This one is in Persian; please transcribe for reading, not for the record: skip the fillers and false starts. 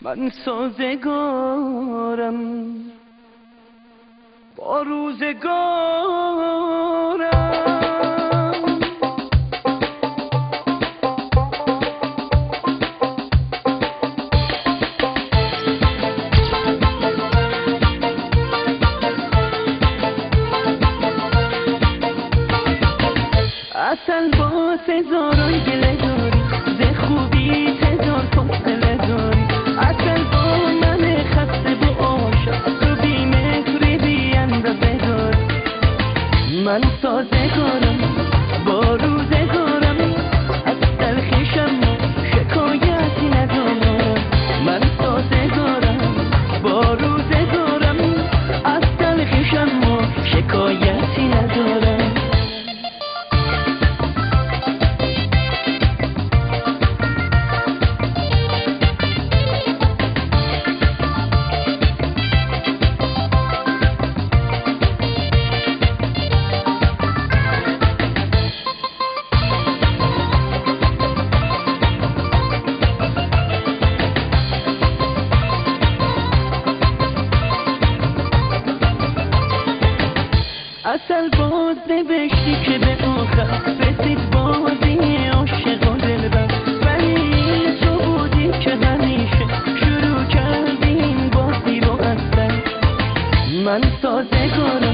من سازگارم با روزگارم. اصل با هزاران گله داری، ز خوبی هزار فاصله داری. اصل با من خسته با عاشق، تو بی مهری بی اندازه داری. من سازگارم با روزگارم، از تلخیشم شکایتی ندارم. من سازگارم با روزگارم، از تلخیشم شکایتی ندارم. اصل باز نوشتی که به آخر رسید بازی عاشق و دلبر، ولی تو بودی که همیشه شروع کردی این بازی رو. اصل من سازگارم